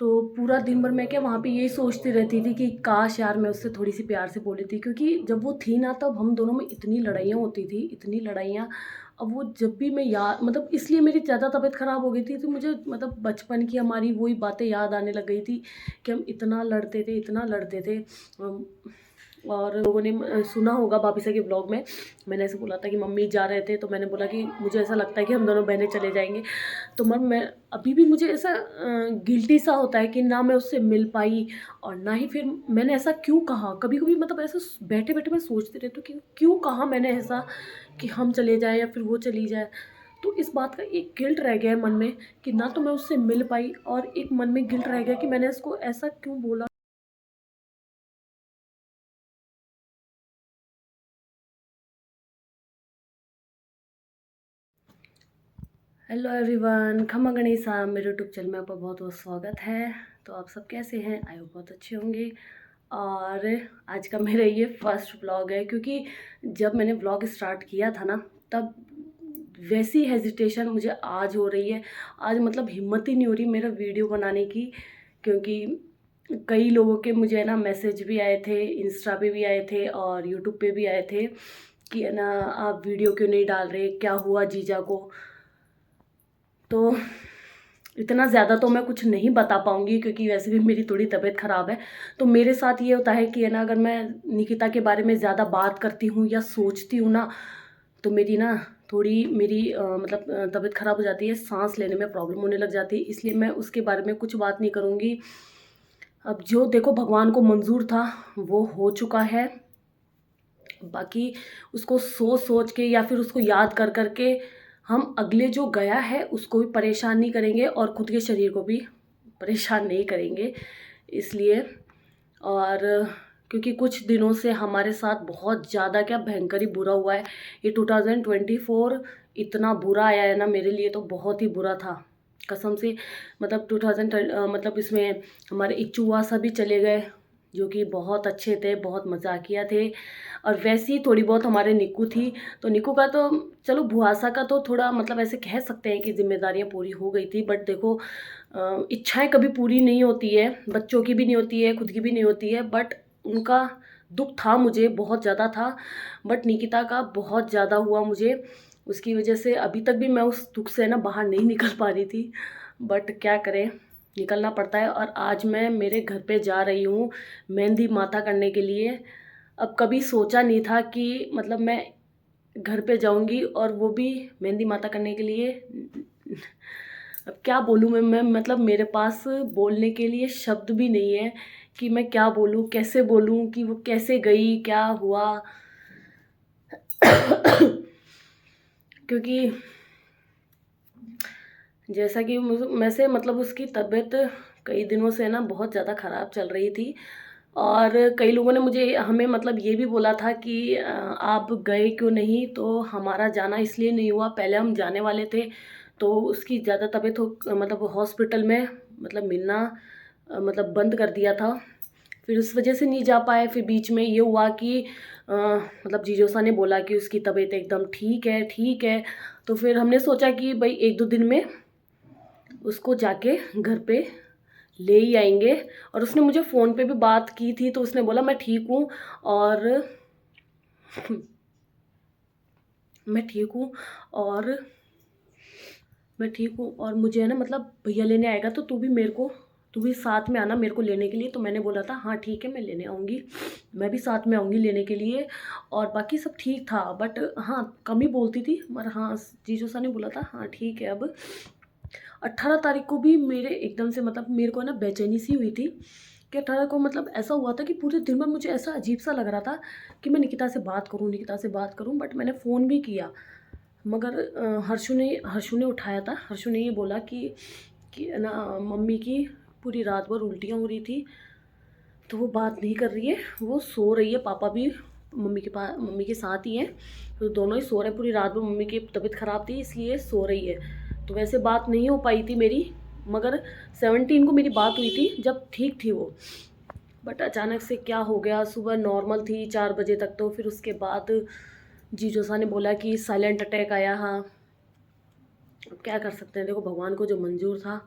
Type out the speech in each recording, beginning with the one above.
तो पूरा दिन भर मैं क्या वहाँ पे यही सोचती रहती थी कि काश यार मैं उससे थोड़ी सी प्यार से बोली थी, क्योंकि जब वो थी ना तब हम दोनों में इतनी लड़ाइयाँ होती थी, इतनी लड़ाइयाँ। अब वो जब भी मैं याद मतलब इसलिए मेरी ज़्यादा तबीयत ख़राब हो गई थी, तो मुझे मतलब बचपन की हमारी वही बातें याद आने लग गई थी कि हम इतना लड़ते थे, इतना लड़ते थे। और लोगों ने सुना होगा भाभी सा के ब्लॉग में मैंने ऐसे बोला था कि मम्मी जा रहे थे, तो मैंने बोला कि मुझे ऐसा लगता है कि हम दोनों बहनें चले जाएंगे। तो मैं अभी भी मुझे ऐसा गिल्टी सा होता है कि ना मैं उससे मिल पाई और ना ही फिर मैंने ऐसा क्यों कहा। कभी कभी मतलब ऐसा बैठे बैठे मैं सोचती रहती हूँ कि क्यों कहा मैंने ऐसा कि हम चले जाए या फिर वो चली जाए। तो इस बात का एक गिल्ट रह गया है मन में कि ना तो मैं उससे मिल पाई, और एक मन में गिल्ट रह गया कि मैंने इसको ऐसा क्यों बोला। हेलो एवरीवन, खमा गणेशा, मेरे यूट्यूब चैनल में आपका बहुत बहुत स्वागत है। तो आप सब कैसे हैं? आई होप बहुत अच्छे होंगे। और आज का मेरा ये फर्स्ट व्लॉग है, क्योंकि जब मैंने व्लॉग स्टार्ट किया था ना तब वैसी हेजिटेशन मुझे आज हो रही है। आज मतलब हिम्मत ही नहीं हो रही मेरा वीडियो बनाने की, क्योंकि कई लोगों के मुझे है ना मैसेज भी आए थे, इंस्टा पे भी आए थे और यूट्यूब पे भी आए थे कि है ना आप वीडियो क्यों नहीं डाल रहे, क्या हुआ जीजा को। तो इतना ज़्यादा तो मैं कुछ नहीं बता पाऊँगी, क्योंकि वैसे भी मेरी थोड़ी तबीयत ख़राब है। तो मेरे साथ ये होता है कि है ना अगर मैं निकिता के बारे में ज़्यादा बात करती हूँ या सोचती हूँ ना, तो मेरी ना थोड़ी मेरी मतलब तबीयत ख़राब हो जाती है, साँस लेने में प्रॉब्लम होने लग जाती है। इसलिए मैं उसके बारे में कुछ बात नहीं करूँगी। अब जो देखो भगवान को मंज़ूर था वो हो चुका है। बाकी उसको सोच सोच के या फिर उसको याद कर कर के हम अगले जो गया है उसको भी परेशान नहीं करेंगे और खुद के शरीर को भी परेशान नहीं करेंगे। इसलिए और क्योंकि कुछ दिनों से हमारे साथ बहुत ज़्यादा क्या भयंकर ही बुरा हुआ है। ये 2024 इतना बुरा आया है ना मेरे लिए, तो बहुत ही बुरा था कसम से। मतलब 2000 मतलब इसमें हमारे इच्चू सा भी चले गए, जो कि बहुत अच्छे थे, बहुत मजाकिया थे। और वैसी थोड़ी बहुत हमारे निक्कू थी। तो निक्कू का तो चलो, भुआसा का तो थोड़ा मतलब ऐसे कह सकते हैं कि जिम्मेदारियां पूरी हो गई थी। बट देखो इच्छाएं कभी पूरी नहीं होती है, बच्चों की भी नहीं होती है, खुद की भी नहीं होती है। बट उनका दुख था, मुझे बहुत ज़्यादा था। बट निकिता का बहुत ज़्यादा हुआ मुझे। उसकी वजह से अभी तक भी मैं उस दुख से ना बाहर नहीं निकल पा रही थी। बट क्या करें, निकलना पड़ता है। और आज मैं मेरे घर पे जा रही हूँ मेहंदी माता करने के लिए। अब कभी सोचा नहीं था कि मतलब मैं घर पे जाऊंगी और वो भी मेहंदी माता करने के लिए। अब क्या बोलूँ मैं मतलब मेरे पास बोलने के लिए शब्द भी नहीं है कि मैं क्या बोलूँ, कैसे बोलूँ कि वो कैसे गई, क्या हुआ। क्योंकि जैसा कि मैं से मतलब उसकी तबीयत कई दिनों से ना बहुत ज़्यादा ख़राब चल रही थी। और कई लोगों ने मुझे हमें मतलब ये भी बोला था कि आप गए क्यों नहीं। तो हमारा जाना इसलिए नहीं हुआ, पहले हम जाने वाले थे तो उसकी ज़्यादा तबीयत हो मतलब हॉस्पिटल में मतलब मिलना मतलब बंद कर दिया था। फिर उस वजह से नहीं जा पाए। फिर बीच में ये हुआ कि मतलब जीजोसा ने बोला कि उसकी तबीयत एकदम ठीक है, ठीक है। तो फिर हमने सोचा कि भाई एक दो दिन में उसको जाके घर पे ले ही आएंगे। और उसने मुझे फ़ोन पे भी बात की थी, तो उसने बोला मैं ठीक हूँ और मैं ठीक हूँ और मैं ठीक हूँ और मुझे है ना मतलब भैया लेने आएगा तो तू भी साथ में आना मेरे को लेने के लिए। तो मैंने बोला था हाँ ठीक है, मैं लेने आऊँगी, मैं भी साथ में आऊँगी लेने के लिए। और बाकी सब ठीक था, बट हाँ कम ही बोलती थी। मगर हाँ जीजू सा ने बोला था हाँ ठीक है। अब 18 तारीख को भी मेरे एकदम से मतलब मेरे को ना बेचैनी सी हुई थी कि 18 को मतलब ऐसा हुआ था कि पूरे दिन भर मुझे ऐसा अजीब सा लग रहा था कि मैं निकिता से बात करूं, निकिता से बात करूं। बट मैंने फ़ोन भी किया, मगर हर्षु ने उठाया था। हर्षु ने ये बोला कि ना मम्मी की पूरी रात भर उल्टियाँ हो रही थी, तो वो बात नहीं कर रही है, वो सो रही है। पापा भी मम्मी के साथ ही हैं, तो दोनों ही सो रहे हैं पूरी रात भर। मम्मी की तबीयत ख़राब थी इसलिए सो रही है। तो वैसे बात नहीं हो पाई थी मेरी, मगर 17 को मेरी बात हुई थी जब ठीक थी वो। बट अचानक से क्या हो गया, सुबह नॉर्मल थी 4 बजे तक। तो फिर उसके बाद जीजोसा ने बोला कि साइलेंट अटैक आया। हाँ अब क्या कर सकते हैं, देखो भगवान को जो मंजूर था।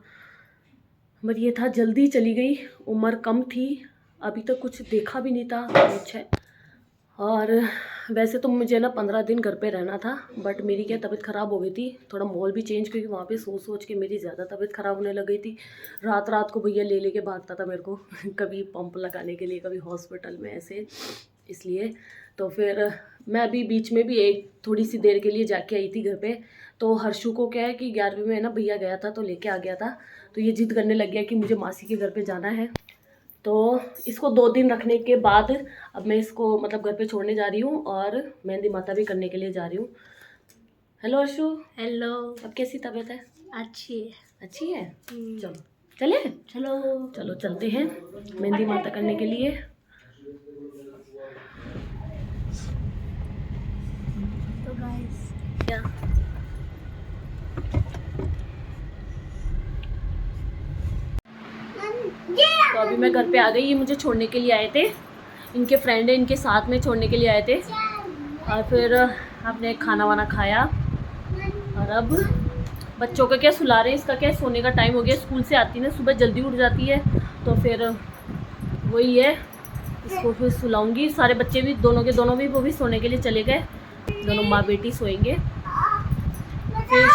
बट ये था जल्दी चली गई, उम्र कम थी, अभी तक कुछ देखा भी नहीं था कुछ है। और वैसे तो मुझे ना 15 दिन घर पे रहना था, बट मेरी क्या तबीयत ख़राब हो गई थी, थोड़ा माहौल भी चेंज, क्योंकि वहाँ पे सोच सोच के मेरी ज़्यादा तबीयत ख़राब होने लग गई थी। रात रात को भैया ले लेके भागता था मेरे को कभी पंप लगाने के लिए, कभी हॉस्पिटल में, ऐसे। इसलिए तो फिर मैं अभी बीच में भी एक थोड़ी सी देर के लिए जाके आई थी घर पे। तो हर्षू को क्या है कि 11वीं में ना भैया गया था तो लेके आ गया था, तो ये जिद करने लग गया कि मुझे मासी के घर पे जाना है। तो इसको 2 दिन रखने के बाद अब मैं इसको मतलब घर पे छोड़ने जा रही हूँ और मेहंदी माता भी करने के लिए जा रही हूँ। हेलो हर्षू। हेलो। अब कैसी तबीयत है? अच्छी है। अच्छी है। चलो चले, चलो चलो चलते हैं मेहंदी माता करने के लिए। तो गाइस क्या तो अभी मैं घर पे आ गई। ये मुझे छोड़ने के लिए आए थे, इनके फ्रेंड है, इनके साथ में छोड़ने के लिए आए थे। और फिर आपने खाना वाना खाया और अब बच्चों का क्या सुला रहे हैं। इसका क्या सोने का टाइम हो गया, स्कूल से आती है ना सुबह जल्दी उठ जाती है, तो फिर वही है, इसको फिर सुलाऊंगी। सारे बच्चे भी दोनों के दोनों भी वो भी सोने के लिए चले गए, दोनों माँ बेटी सोएंगे। फिर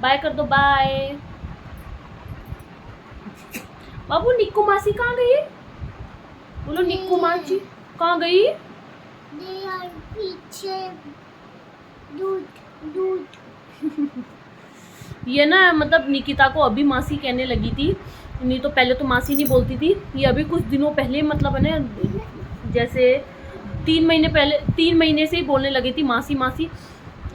बाय कर दो, बाय। बाबू निक्कू मासी कहाँ गई? बोलो निक्कू मासी कहाँ गई? पीछे दूध दूध ये ना मतलब निकिता को अभी मासी कहने लगी थी, नहीं तो पहले तो मासी नहीं बोलती थी। ये अभी कुछ दिनों पहले मतलब है ना, जैसे 3 महीने पहले, 3 महीने से ही बोलने लगी थी मासी मासी।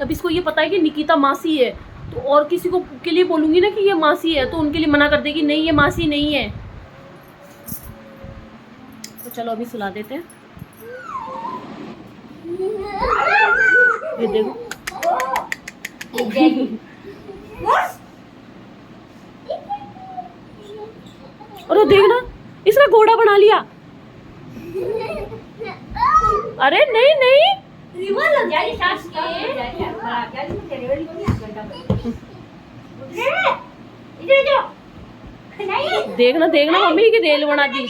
अब इसको ये पता है कि निकिता मासी है, तो और किसी को के लिए बोलूँगी ना कि ये मासी है तो उनके लिए मना कर देगी, नहीं ये मासी नहीं है। तो चलो अभी सुला देते हैं। ये देखो अरे देखना, इसका घोड़ा बना लिया। अरे नहीं नहीं, देखना देखना मम्मी की रेल बना दी।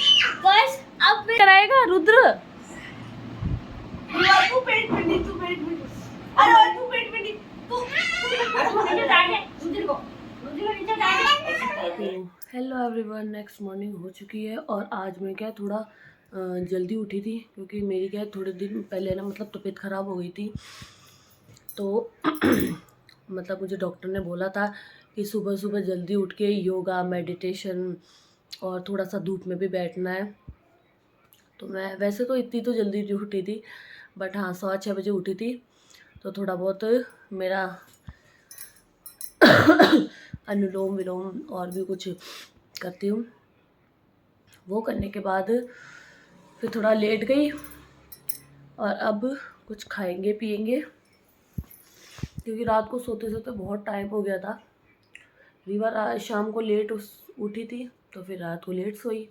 अब कराएगा Rudra. Hello everyone, next morning हो चुकी है और आज मैं क्या थोड़ा जल्दी उठी थी, क्योंकि मेरी क्या थोड़े दिन पहले ना मतलब तबीयत ख़राब हो गई थी। तो मतलब मुझे डॉक्टर ने बोला था कि सुबह सुबह जल्दी उठ के योगा, मेडिटेशन और थोड़ा सा धूप में भी बैठना है। तो मैं वैसे तो इतनी तो जल्दी नहीं उठी थी, बट हाँ 6:15 बजे उठी थी। तो थोड़ा बहुत मेरा अनुलोम विलोम और भी कुछ करती हूँ। वो करने के बाद फिर थोड़ा लेट गई और अब कुछ खाएंगे पिएंगे, क्योंकि रात को सोते सोते बहुत टाइम हो गया था। रीवा शाम को लेट उठी थी तो फिर रात को लेट सोई।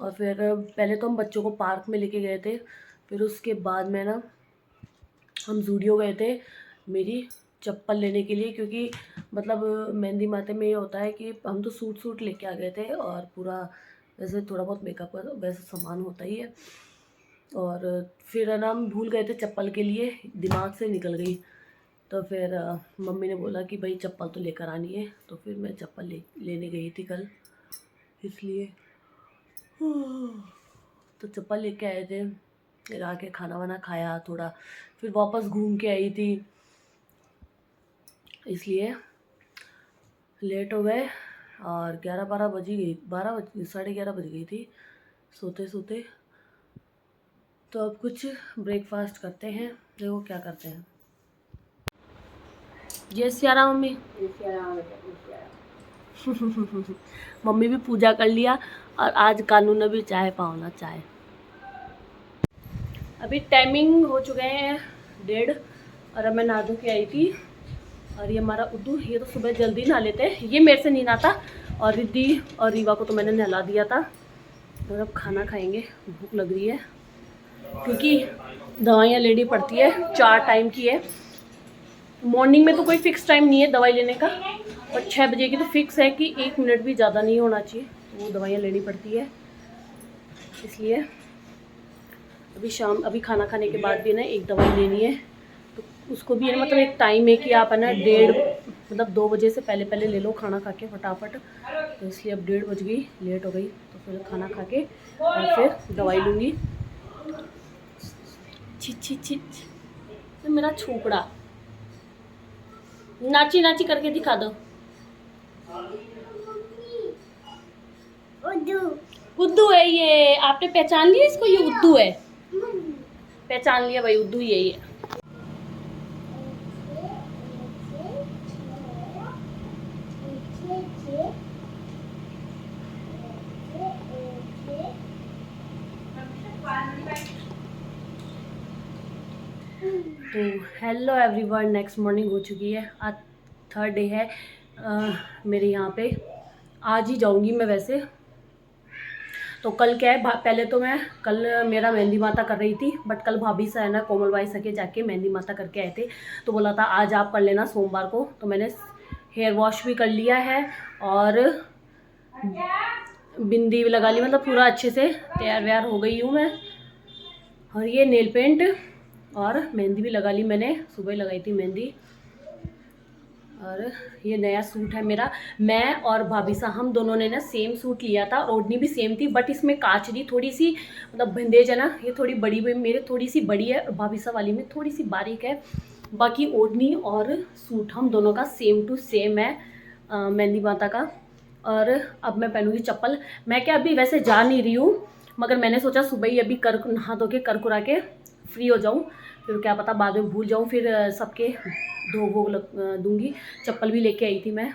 और फिर पहले तो हम बच्चों को पार्क में लेके गए थे, फिर उसके बाद में ना हम ज़ूडियो गए थे मेरी चप्पल लेने के लिए, क्योंकि मतलब मेहंदी माते में ये होता है कि हम तो सूट लेके आ गए थे और पूरा वैसे थोड़ा बहुत मेकअप का वैसे सामान होता ही है। और फिर है ना हम भूल गए थे चप्पल के लिए, दिमाग से निकल गई। तो फिर मम्मी ने बोला कि भाई चप्पल तो लेकर आनी है, तो फिर मैं चप्पल लेने गई थी कल, इसलिए तो चप्पल लेके आए थे। फिर आके खाना वाना खाया थोड़ा, फिर वापस घूम के आई थी, इसलिए लेट हो गए। और 11-12 बज गई, 11:30 बज गई थी सोते सोते। तो अब कुछ ब्रेकफास्ट करते हैं, देखो क्या करते हैं। जय सिया राम मम्मी। मम्मी भी पूजा कर लिया और आज कानू ने भी चाय पावना चाय। अभी टाइमिंग हो चुके हैं 1:30 और अब मैं नहा धो के आई थी। और ये हमारा उद्दू, ये तो सुबह जल्दी नहा लेते हैं, ये मेरे से नहीं नहाता। और रिद्धि और रीवा को तो मैंने नहला दिया था। और अब खाना खाएंगे, भूख लग रही है, क्योंकि दवाइयाँ लेनी पड़ती है, 4 टाइम की है। मॉर्निंग में तो कोई फिक्स टाइम नहीं है दवाई लेने का, और 6 बजे की तो फिक्स है कि 1 मिनट भी ज़्यादा नहीं होना चाहिए, तो वो दवाइयाँ लेनी पड़ती है। इसलिए अभी खाना खाने के बाद भी ना एक दवाई लेनी है, तो उसको भी है ना मतलब एक टाइम है कि आप है ना 2 बजे से पहले पहले ले लो खाना खा के फटाफट। तो इसलिए अब 1:30 बज गई, लेट हो गई, तो फिर खाना खा के और फिर दवाई लूँगी। छी तो मेरा छोकड़ा नाची नाची करके दिखा दो। उद्दू है ये, आपने पहचान लिया इसको, ये उद्दू है। पहचान लिया भाई, उद्दू यही है। तो हेलो एवरीवन, नेक्स्ट मॉर्निंग हो चुकी है। आज 3rd डे है मेरे यहाँ पे। आज ही जाऊँगी मैं वैसे तो। कल क्या है, पहले तो मैं कल मेरा मेहंदी माता कर रही थी, बट कल भाभी से है ना कोमल भाई सके जाके मेहंदी माता करके आए थे, तो बोला था आज आप कर लेना सोमवार को। तो मैंने हेयर वॉश भी कर लिया है और बिंदी भी लगा ली, मतलब पूरा अच्छे से तैयार व्यार हो गई हूँ मैं। और ये नेल पेंट और मेहंदी भी लगा ली मैंने, सुबह लगाई थी मेहंदी। और ये नया सूट है मेरा। मैं और भाभी सा हम दोनों ने ना सेम सूट लिया था, ओढ़नी भी सेम थी, बट इसमें काचरी थोड़ी सी मतलब बंदेज है ना, ये थोड़ी बड़ी, मेरे थोड़ी सी बड़ी है और भाभी सा वाली में थोड़ी सी बारीक है। बाकी ओढ़नी और सूट हम दोनों का सेम टू सेम है मेहंदी माता का। और अब मैं पहनूंगी चप्पल। मैं क्या अभी वैसे जा नहीं रही हूँ, मगर मैंने सोचा सुबह ही अभी नहा धो के कर कुरा के फ्री हो जाऊँ, फिर क्या पता बाद में भूल जाऊँ, फिर सबके भोग दूंगी। चप्पल भी लेके आई थी मैं।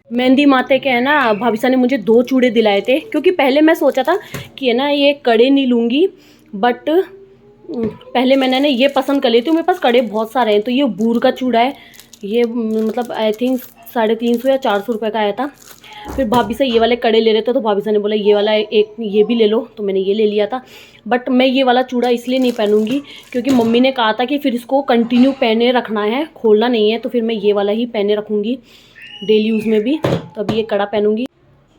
मेहंदी माते के है ना, भाभी ने मुझे 2 चूड़े दिलाए थे, क्योंकि पहले मैं सोचा था कि है ना ये कड़े नहीं लूँगी, बट पहले मैंने ना ये पसंद कर लेती हूँ। मेरे पास कड़े बहुत सारे हैं। तो ये बूर का चूड़ा है, ये मतलब आई थिंक 350 या 400 रुपये का आया था। फिर भाभी से ये वाले कड़े ले रहे थे, तो भाभी साहब ने बोला ये वाला एक ये भी ले लो, तो मैंने ये ले लिया था। बट मैं ये वाला चूड़ा इसलिए नहीं पहनूंगी क्योंकि मम्मी ने कहा था कि फिर इसको कंटिन्यू पहने रखना है, खोलना नहीं है, तो फिर मैं ये वाला ही पहने रखूँगी डेली यूज़ में भी। तो अभी ये कड़ा पहनूंगी।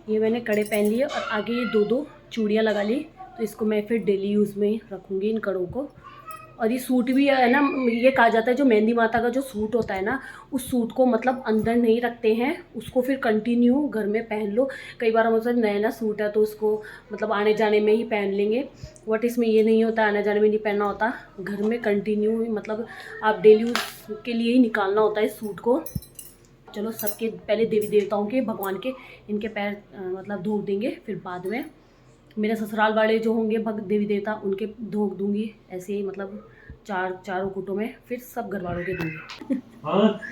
ये मैंने कड़े पहन लिए और आगे ये 2 चूड़ियाँ लगा ली, तो इसको मैं फिर डेली यूज़ में रखूँगी इन कड़ों को। और ये सूट भी है ना, ये कहा जाता है जो मेहंदी माता का जो सूट होता है ना, उस सूट को मतलब अंदर नहीं रखते हैं, उसको फिर कंटिन्यू घर में पहन लो। कई बार हम नया नया सूट है तो उसको मतलब आने जाने में ही पहन लेंगे, बट इसमें ये नहीं होता, आने जाने में नहीं पहनना होता, घर में कंटिन्यू मतलब आप डेली यूज़ के लिए ही निकालना होता है इस सूट को। चलो सबके पहले देवी देवताओं के, भगवान के, इनके पैर मतलब धो देंगे, फिर बाद में मेरे ससुराल वाले जो होंगे देवी देवता उनके धो दूंगी, ऐसे ही मतलब चारों कूटों में, फिर सब घर वालों के दूंगी।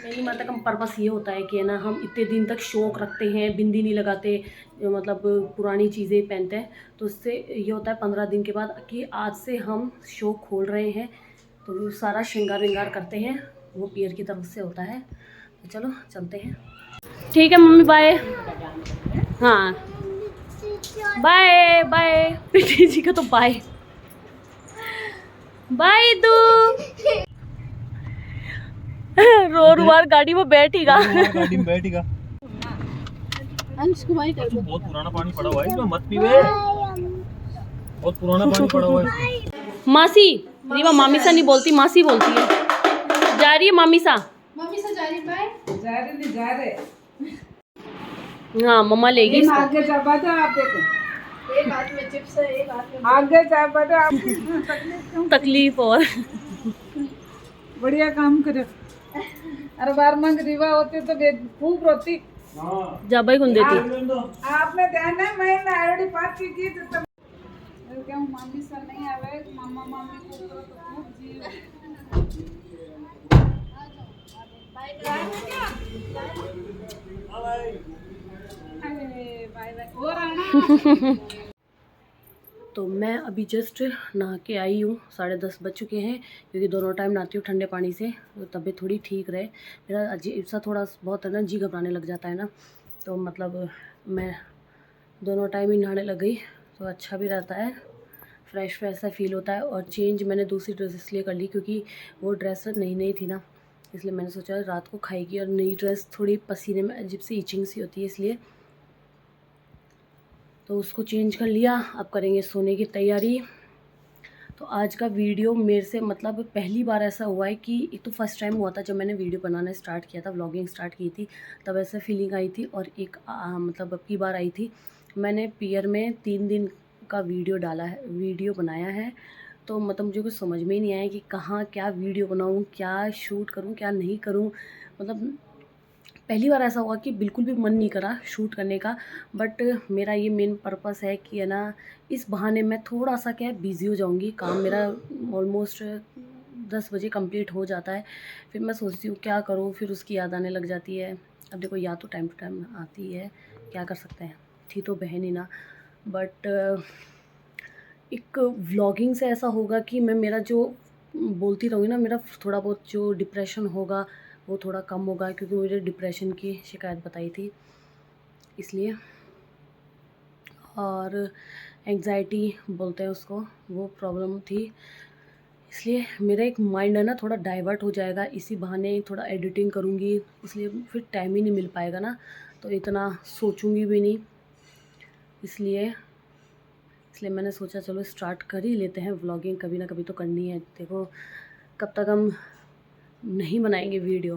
मेरी माता का पर्पस ये होता है कि है ना हम इतने दिन तक शौक रखते हैं, बिंदी नहीं लगाते, मतलब पुरानी चीज़ें पहनते हैं, तो उससे ये होता है 15 दिन के बाद कि आज से हम शौक खोल रहे हैं, तो सारा श्रृंगार विंगार करते हैं, वो पीर की तरफ से होता है। तो चलो चलते हैं। ठीक है मम्मी, बाय। हाँ बाय बाय। पिटी जी का तो बाय बाय। तू रोर गाड़ी में बैठेगा, गाड़ी में बैठेगा। अंश को भाई कर दो। बहुत पुराना पानी पड़ा हुआ है इसमें, मत पीवे, बहुत पुराना पानी पड़ा हुआ है। मासी रीवा मामी सा नहीं बोलती, मासी बोलती है। जा रही है मामी सा जा रही बाय। जा रहे। हाँ मम्मा लेगी इसको। आगे चापा था आप देखो, एक हाथ में चिप्स है, एक हाथ में आगे चापा था आप। तकलीफ और बढ़िया काम करे। अरे बार मंग रीवा होती तो खूब रोती। जा भाई गुन देती। आपने ध्यान है, मैं ऑलरेडी बात की तो क्या मामी सर नहीं आवे, मामा मामी को तो खूब जी। तो मैं अभी जस्ट नहा के आई हूँ, 10:30 बज चुके हैं, क्योंकि दोनों टाइम नहाती हूँ ठंडे पानी से, तो तबीयत थोड़ी ठीक रहे। मेरा अजीब सा थोड़ा बहुत है ना, जी घबराने लग जाता है ना, तो मतलब मैं दोनों टाइम ही नहाने लग गई, तो अच्छा भी रहता है, फ्रेश सा फील होता है। और चेंज मैंने दूसरी ड्रेस इसलिए कर ली क्योंकि वो ड्रेस नई थी ना, इसलिए मैंने सोचा रात को खाएगी, और नई ड्रेस थोड़ी पसीने में अजीब सी इचिंग सी होती है, इसलिए तो उसको चेंज कर लिया। अब करेंगे सोने की तैयारी। तो आज का वीडियो मेरे से मतलब पहली बार ऐसा हुआ है कि एक तो फर्स्ट टाइम हुआ था जब मैंने वीडियो बनाना स्टार्ट किया था, व्लॉगिंग स्टार्ट की थी, तब ऐसा फीलिंग आई थी। और एक मतलब अब की बार आई थी, मैंने पियर में 3 दिन का वीडियो बनाया है। तो मतलब मुझे कुछ समझ में ही नहीं आया कि कहाँ क्या वीडियो बनाऊँ, क्या शूट करूँ, क्या नहीं करूँ। मतलब पहली बार ऐसा हुआ कि बिल्कुल भी मन नहीं करा शूट करने का। बट मेरा ये मेन पर्पस है कि है ना, इस बहाने मैं थोड़ा सा क्या बिज़ी हो जाऊंगी। काम मेरा ऑलमोस्ट 10 बजे कंप्लीट हो जाता है, फिर मैं सोचती हूँ क्या करूँ, फिर उसकी याद आने लग जाती है। अब देखो याद तो टाइम टू टाइम आती है, क्या कर सकते हैं, थी तो बहन ही ना। बट एक व्लॉगिंग से ऐसा होगा कि मैं मेरा जो बोलती रहूँगी ना, मेरा थोड़ा बहुत जो डिप्रेशन होगा वो थोड़ा कम होगा, क्योंकि मुझे डिप्रेशन की शिकायत बताई थी इसलिए। और एंग्जाइटी बोलते हैं उसको, वो प्रॉब्लम थी, इसलिए मेरा एक माइंड है ना थोड़ा डाइवर्ट हो जाएगा। इसी बहाने थोड़ा एडिटिंग करूँगी, इसलिए फिर टाइम ही नहीं मिल पाएगा ना, तो इतना सोचूंगी भी नहीं। इसलिए मैंने सोचा चलो स्टार्ट कर ही लेते हैं व्लॉगिंग, कभी ना कभी तो करनी है। देखो कब तक हम नहीं बनाएंगे वीडियो,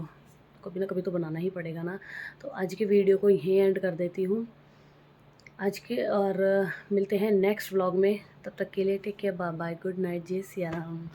कभी ना कभी तो बनाना ही पड़ेगा ना। तो आज के वीडियो को यहीं एंड कर देती हूँ आज के, और मिलते हैं नेक्स्ट व्लॉग में। तब तक के लिए take care, bye bye, good night, जय सिया राम।